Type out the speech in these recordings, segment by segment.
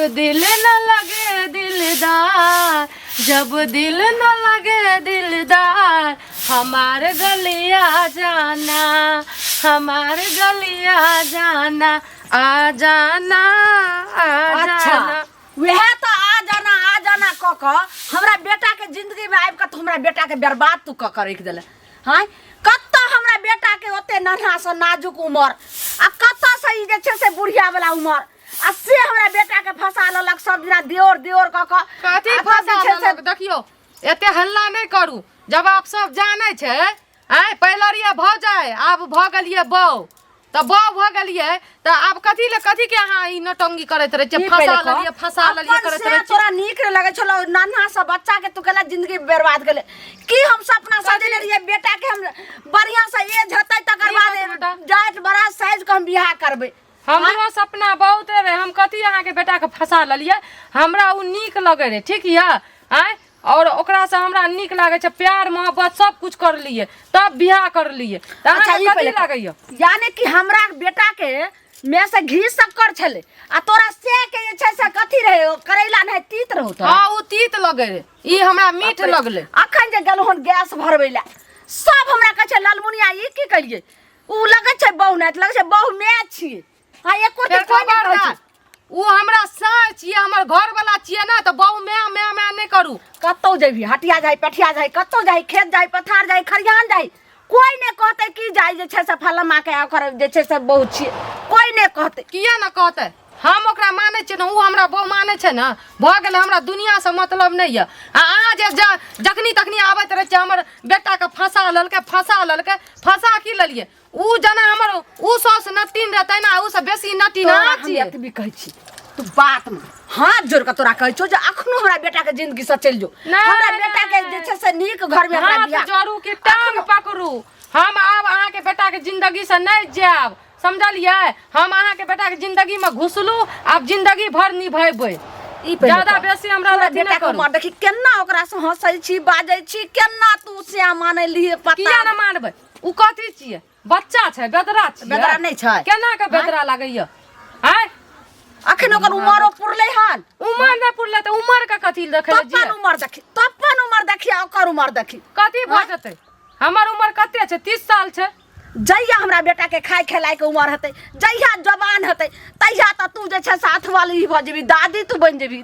दिल न लगे दिलदार, जब दिल न लगे दिलदार, हमार गलिया जाना, हमार गलिया जाना, आ जाना आ जाना। वह तो आ जाना क हमरा बेटा के जिंदगी में आबि के हमरा बेटा के बर्बाद तू क रख देले। हां कत हमरा बेटा के ओते नन्हा से नाजुक उमर आ कत से ई जे छे से बुढ़िया वाला उमर आ से हमरा बेटा के फंसा ललक सब दिना दियोर दियोर क कथी फंसा ललक? देखियो एते हल्ला नहीं करू, जब आप सब जाने छे आय पहले रिया भ जाए, आब भ गलिए बौ, त बौ भ गलिए त आब कथी के अहाँ ई नटंगी करैत रहे छे, फंसा ललिए करैत रहे छे। तोरा नीक लगे छलो नन्हा सा बच्चा के तू केला जिंदगी बर्बाद गेले की? हम सपना सजेले रहिए बेटा के हम बढ़िया से एज हतै तकर बाद जाट बड़ा साइज के हम बियाह करबे। हमरो सपना बहुत रहे, हम कथी अहाँ के बेटा के फंसा ललिए, हमरा उ नीक लगे रे, ठीक या आय और ओकरा से हमरा नीक लागे छे, प्यार मोहब्बत सब कुछ कर लिए तब बियाह कर लिए। अच्छा कथी लागैय? यानी कि हमरा बेटा के में से घी शक्कर छले आ तोरा से के जे छै से कथी रहे करैला नहीं तीत रहौ त? हां उ तीत लगे रे, ई हमरा मीठ लगले। अखन जे गेलहन गैस भरबैला सब हमरा कह छै ललमुनिया ई की करिए? उ लगे छै बहु नहीं लगे छै बहु मैं छी। हां एको दिन कोई नहीं कहै छै उ हमरा साय छिए, हमर घर वाला छिए ना, त बहु मैं नहीं करू। कत्तो जेबी हटिया जाई पेठिया जाई कत्तो जाई खेत जाई पथार जाई खरियान जाई कोई ने कहते की जाई जे छै से फलमा के ओकर जे छै से बहुत छी, कोई ने कहते। किया न कहते? हम ओकरा माने छै न, उ हमरा बहु माने छै न, भ गेले हमरा दुनिया से मतलब नहीं है। अहाँ जे जखनी तखनी आबत रहे छै हमर बेटा के फंसा ललके फंसा की ललिए? उ जना हमर उ सौस नटीन रहते ना, उ से बेसी नटी ना छिए। हम भी कहै छी तू बात में हाथ जोड़ के तोरा कहै छो जे अखनो हमरा बेटा के जिंदगी से चल जो, हमरा बेटा के जे छै से नीक घर में हमरा बियाह जोरू के टांग पकड़ू। हम आब अहाँ के बेटा के जिंदगी से नहीं जाब, समझलिए? हम अहाँ के बेटा के जिंदगी में घुसलू, अब जिंदगी भर निभैबै। ई ज्यादा बेसी हमरा लती न करू। मार देखी केना ओकरा से हंसै छी बाजै छी, केना तू से माने लिए पता किया न मानबै? उ कथी छिए? बच्चा छै, बेदरा छिए। बेदरा नहीं छै, केना के बेदरा लागैय? हैं अखन ओकर उमर पुरले हन, उमर न पुरले त उमर का कथी देखै जी? तपन उमर देखी ओकर उमर देखी कथी भ जतै? हमर उमर कते छै? 30 साल छै। जइया हमरा बेटा के खाय खेलाय के उमर हतै, जइया जवान हतै तइया त तू जे छै साथ वाली भ जेबी, दादी तू बन जेबी।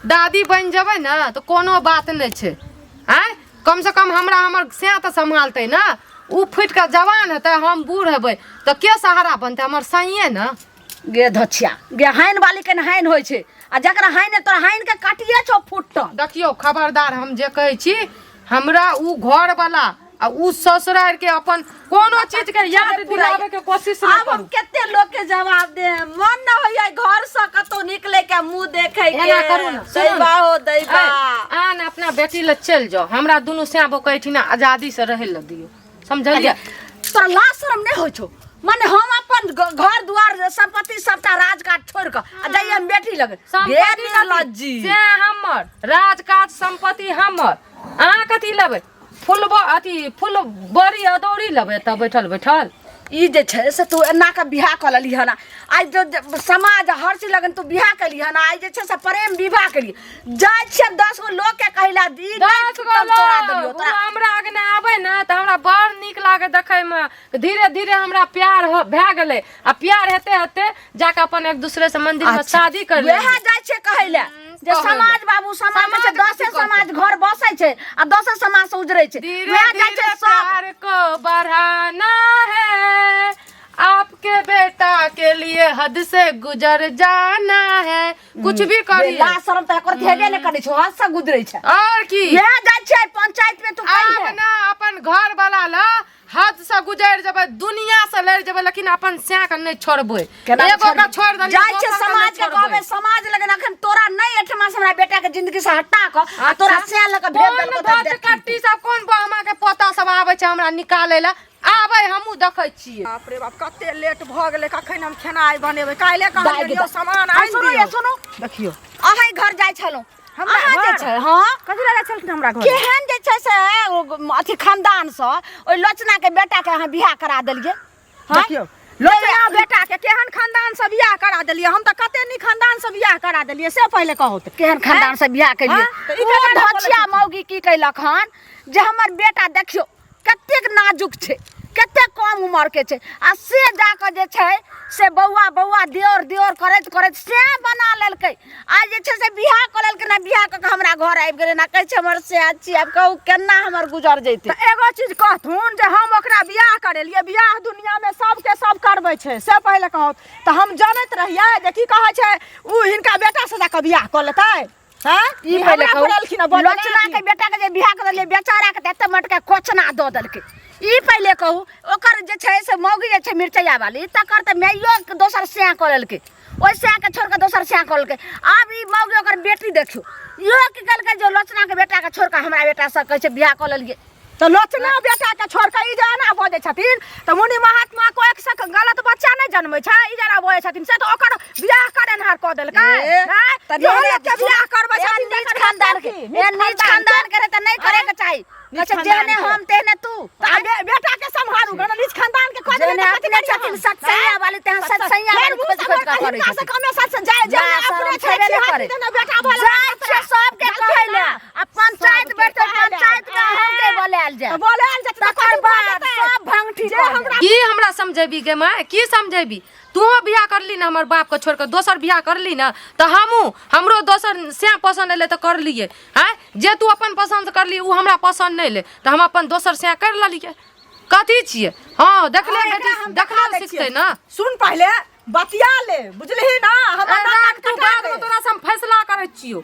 दादी बन जेबै न तो कोनो बात नहीं छै। हैं कम से कम हमरा हमर से त संभालतै न। उ फुट के जवान हतै, हम बूढ़ हेबै त के सहारा बनतै? हमर सहिए न गे धछिया गे हाइन वाली के हाइन होय छै आ जकरा हाइन तोरा हाइन के काटिए छौ फुट। देखियो खबरदार, हम जे कहै छी हमरा उ घर वाला आ उ ससुराल के अपन कोनो चीज के याद दिलावे के कोशिश न करू। अब केते लोग के जवाब दे, मन न होय घर से कतो निकले के मुंह देखे के। एना करू न, दैबा हो दैबा आन अपना बेटी ले चल जाओ, हमरा दुनु से आबो कहठी ना आजादी से रहे ल दियो, समझलिए? तोरा लाज शरम नहीं होय छौ? माने हम अपन घर द्वार संपत्ति सबटा राजकाट छोड़ के आ जाइए बेटी लगे लज्जी से हमर राजकाट संपत्ति हमर। अहाँ कथी लेबै? फूल बड़ी अदौरी लेबै त बैठल ई जे छै से तू एना के बियाह क लली हना। आज जो समाज हर चीज लगन तू बियाह कली हना, आज जे छै से प्रेम विवाह कली जाय छै 10 गो लोग के कहला दी 10 गो लोग हमरा आगे न आबै न त हमरा बड़ नीक लागे देखै में। धीरे धीरे हमरा प्यार भए गेलै आ प्यार हेते जाके अपन एक दूसरे से मंदिर में शादी कर ले। वह जाय छै कहैला जे समाज बाबू समाज में 10 समाज घर बसै छै आ 10 समाज से उजरै छै। वह जाय छै प्यार को बढ़ाना है, आपके बेटा के लिए हद से गुजर जाना है। कुछ भी करी ला शरम त कर हेबे न करै छौ, हद से गुजरै छै। और की वह जाय छै पंचायत में तू आप ना अपन घर वाला ला हद से गुजर जबै, दुनिया से लड़ जबै, लेकिन अपन से के नहीं छोड़बै। एगो का छोड़ दलिए जाय छै समाज के कहबे समाज लगन अखन तोरा नहीं एठमा से हमरा बेटा के जिंदगी से हटा क आ तोरा से ल के भेज देलको त कट्टी सब कोन बामा के पोता सब आबै छै हमरा निकाले ला, आबै हमहू देखै छियै। बाप रे बाप कते लेट भ गेलै, कखन हम खेनाइ बनेबै? काइले कहलियो सामान आनि दियौ। सुनो देखियो अहाँ घर जाय छलो हमरा जे छै हां कथि लगा छलखिन हमरा घर केहन जे छै से अथी खानदान से ओइ लोचना के बेटा के अहाँ बियाह करा देलिए। देखियो लोचना बेटा के केहन खानदान से बियाह करा देलिए? हम त कते नी खानदान से बियाह बियाह करा देलिए से पहले कहो त केहन खानदान से बियाह केलिए हाँ, ई धछिया मौगी की कैलक हन जे हमर बेटा देखियो कतेक नाजुक छै कतेक कम उम्र के छै आ से जाके जे छै से बौआ बौआ दियोर दियोर करैत करैत से बना लेलकै आ जे छै से बियाह कर लेलकै ना बियाह क के हमरा घर आबि गेलै ना कहै छै हमर से अच्छी आब कहू केना हमर गुजर जैतै त एगो चीज कहथुन जे हम ओकरा बियाह करेलिए बियाह दुनिया में सबके सब करबै छै से पहले कहो त हम जानैत रहिए जे की कहै छै उ हिनका बेटा से जाके बियाह कर लेतै हां ई पहले कहू लोचना के बेटा के जे बियाह कर देलिए बेचारा के एते मट के कोचना द देलकै ई पहले कहू ओकर जे छै से मौगी जे छै मिर्चैया वाली तकर त मैयो दोसर से कर लेलकै ओइ से के छोड़ के दोसर से कर लेलकै अब ई मौगी ओकर बेटी देखियो यो की कहलकै जो लोचना के बेटा के छोड़ के हमरा बेटा से कहै छै बियाह कर लेलिए तो लोचना बेटा के छोड़ के ई जाना बोझे छथिन तो मुनि महात्मा को एक से गलत बच्चा नहीं जन्मै छै ई जाना बोझे छथिन से तो ओकर बियाह करेनहार क देलकै हैं त ये के बियाह करबै छथिन नीच खानदान के ए नीच खानदान के त नहीं करे के चाही अच्छा जेहने हम तेहने तू बेटा के संभालू गन नीच खानदान के खोज जेहने अपने छथिन सत्सैया वाली तेहन सत्सैया वाली खोज खोज का करे से कमे सच जाय जा अपने छेबे नहीं करे बेटा भले जाय छै सबके कहैले आ पंचायत बैठे पंचायत के हमके बोलायल जाय बोलायल जाय तकर बाद सब भंगठी की हमरा समझेबी गे माय की समझेबी तू बियाह करली ना हमर बाप के छोड़ के दोसर बियाह करली ना तो हमरो दोसर से पसंद एले तो कर लिए हैं जे तू अपन पसंद करली उ हमरा पसंद नहीं ले तो हम अपन दोसर से कर ललिए कथी छिए हां देखले बेटी देखला सीखते ना सुन पहले बतिया ले बुझलही ना हमरा रात तू बाद में तोरा से हम फैसला करै छियो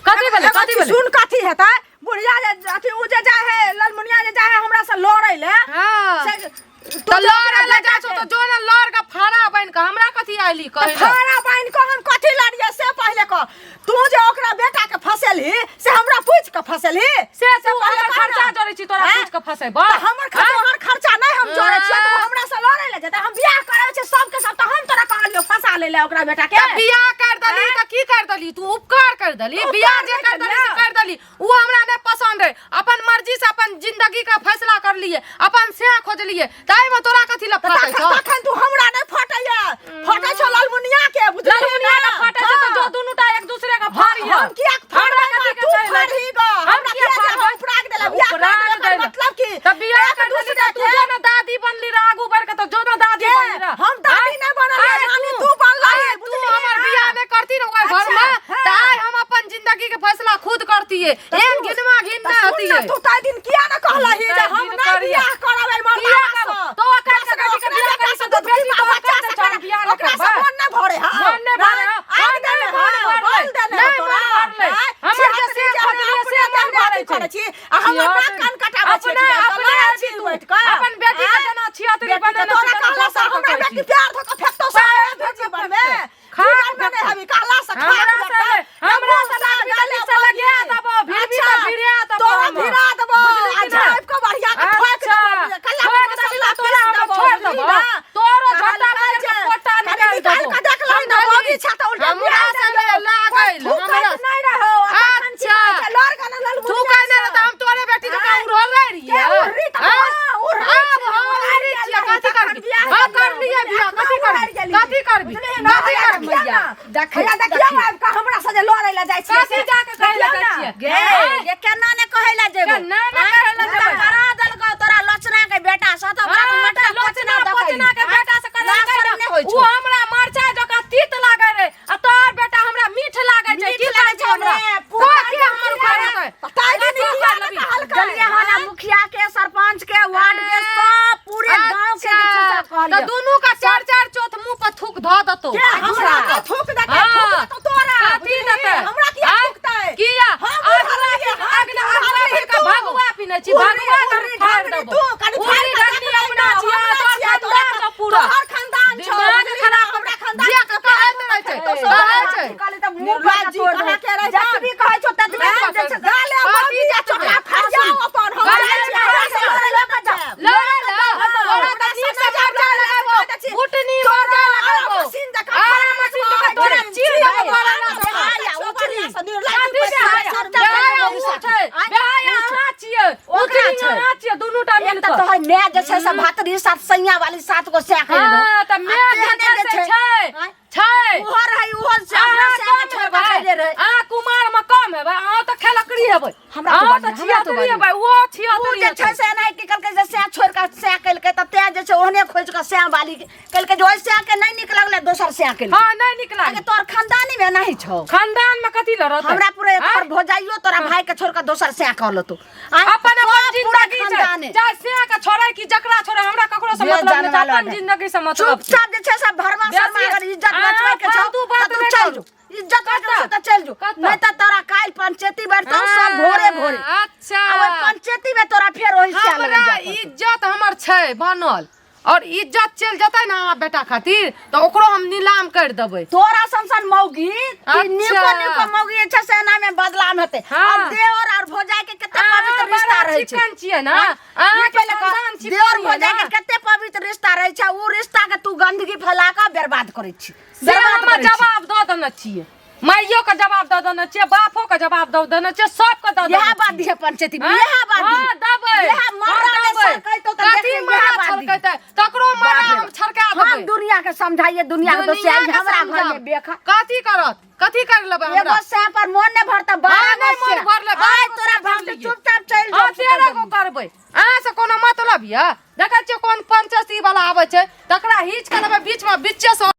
कथी भेले सुन कथी हेतै बुढ़िया जे अथी उ जे जाय है ललमुनिया जे जाय है हमरा से लड़ै ले हां तो लड़ ले जा तो जो ना लड़ का फाड़ा बन के हमरा कथी आइली कहे फाड़ा बन के हम कथी लड़िए से पहले क तू जे ओकरा बेटा के फसेली से हमरा पूछ के फसेली से हमर खर्चा जोड़ै छी तोरा पूछ के फसेब हमर खर्चा नहीं हम जोड़ै छी तो हमरा से लड़ै ले जेता हम बियाह करै छी सब के सब तो हम तोरा कहलियो फसा ले ले ओकरा बेटा के बियाह कर दली त की कर दली तू उपकार कर दली बियाह जे कर दली से कर दली उ हमरा नहीं पसंद है अपन मर्जी से अपन जिंदगी का फैसला कर लिए अपन से खोज लिए ताई में तोरा कथी ल फटै छ तखन तू हमरा नहीं फटैया फटै छ ललमुनिया के बुझली ललमुनिया के फटै छ त जो दुनुटा एक दूसरे का फाड़ी हम किया हमरा कथी के तू फाड़ी ग हम किया हम फ्राक देला बियाह कर मतलब की त बियाह कर दली त तू जो ना दादी बनली रे आगू बढ़ के त जो ना दादी बनली रे हम दादी नहीं बनल नानी तू बनल तू हमर बियाह नहीं करती ना ओकर घर में त आय हम अपन जिंदगी के फैसला खुद करती है एन गिनमा घिन ना होती है तू ताई दिन किया ना कहलही जे हम नहीं बियाह करबै मरला तो कर के बेटी के बियाह करी से तो बेटी तो बच्चा से छोड़ बियाह न ओकरा से मन न भरे हां मन न भरे आग दे बोल दे हमर के से खोदलिए से मन भरे छी आ हमर कान कटाबै छी अपन बेटी के जना छियतरी बने न तोरा कहला से हमरा बेटी प्यार धक फेक्तो से भेजे बनबे खा बने हबी कहला से हमरा से गली से लगे दबो भिड़ी तो भिड़े दबो तो भिड़ा दबो आ जाइब को बढ़िया के ठोक दबो कल्ला मसाला तोरा छोड़ दबो तोरो झटा बने के कोटा निकाल दबो का देख लो ना बॉडी छाता उल्टा हमरा से लागल हमरा नहीं रहो अच्छा लड़ गन लल तू कहने त हम तोरे बेटी के काम रोल रही अब हम उरी छिया कथी करबी हम कर लिए बियाह कथी करबी मैया देखिया अब का हमरा से लड़ै ला जाइ छी कथी जाके कहै ला जाइ छियै गे केना ने कहै ला जेबो केना ने कहै ला जेबो करा देल को तोरा लोचना के बेटा स तो मटा लोचना पोचना के बेटा से कर ला उ हमरा मरचाई जका तीत लागे रे आ तोर बेटा हमरा मीठ लागे छै की लागे छै हमरा कोकी हमर घर ताई दिन गलिया वाला मुखिया के सरपंच के वार्ड के सब पूरे गांव के नीचे से कहलियो तो दोनों का चार चार चौथ मुंह पर थूक ध दतो हमरा के थूक दे तो तोरा कथी देते हमरा किया थूकतै किया अगला का भगवा पिनै छी भगवा फाड़ देबो पूरी रंडी अपना छिया तो खानदान पूरा हर खानदान छ दिमाग खराब हमरा खानदान जे के कहत रहै छै कहै छै कहले त मुंह पर तोड़ दे के रह जतबी कहै छौ ततबी दे छै गाले बाबी जा चोका फाड़ जाओ अपन हम तोरा त नीक से जा लगाबो फुटनी बजा लगाबो मशीन देख मशीन देख तोरा चीर देबो तोरा ना उतरी से दुनूटा मिल त तोहर मैं जे छै से भातरी साथ सैया वाली साथ को से कह दो हां त मैं छै ओहर है ओहर से हेबै हमरा तो अहाँ बढ़िया, तऽ हमरा तो छियतरी बढ़िया। हेबै ओ उ छियतरी जे छै से नहीं कि कलके जे से छोड़ के से कलके त ते जे छै ओहने खोज के से वाली कलके जो से के नहीं निक लगले दोसर से के हां नहीं निकला आगे तोर खानदानी में नहीं छौ खानदान में कथी ल रहतै हमरा पूरे तोर भोजाइयो तोरा भाई के छोड़ के दोसर से कहल तू अपन जिंदगी छै जा से के छोड़ै की जकरा छोड़ै हमरा ककरो से मतलब नहीं अपन जिंदगी से मतलब चुपचाप जे छै सब भरमा शर्मा अगर इज्जत बचबै के छौ तू बात तू नहीं चल करू। जो इज्जत बचबै से त चल जो नहीं त तोरा काल पंचायती बैठतो सब भोरे भोरे अच्छा अब पंचायती में तोरा फेर ओही से हमरा लगन जा इज्जत हमर छै बनल और इज्जत चल जतै ना बेटा खातिर तो ओकरो हम नीलाम कर देबै तोरा संसन मौगी अच्छा। निको निको मौगी छै सेना में बदलाम हेतै हाँ। और देवर और भोजाई के कते पवित्र रिश्ता रहै छै चिकन छियै ना अहाँ के खानदान चिकन देवर छियै भोजाई ना। के कते पवित्र रिश्ता रहै छै उ रिश्ता के तू गंदगी फैला के बर्बाद करै छी से हम जवाब दऽ देने छियै माइयो के जवाब दऽ देने छियै बापो के जवाब दऽ देने छियै सबके दऽ देने यह बात दिए पंचायती में हाँ? यह बात हाँ, दिए दबै यह मरा में सरकै तो कथी मरा छलकै तकरो मरा हम छरका देबै हम दुनिया के समझाइए दुनिया के दोस्त दुनिया के हमरा घर समझाब। में बेखा कथी करत कथी कर लेबै हमरा एगो से पर मोन ने भरता बारह नहीं गो से मोन भरले, आय बारह गो तोरा से भाग कर लिये। चुपचाप चल हां जा 13 गो करबै अहाँ से कोनो मतलब यऽ देखै छियै कोन पंचायती वाला आबै छै तकरा हिच के लेबै बीच में बिच्चे से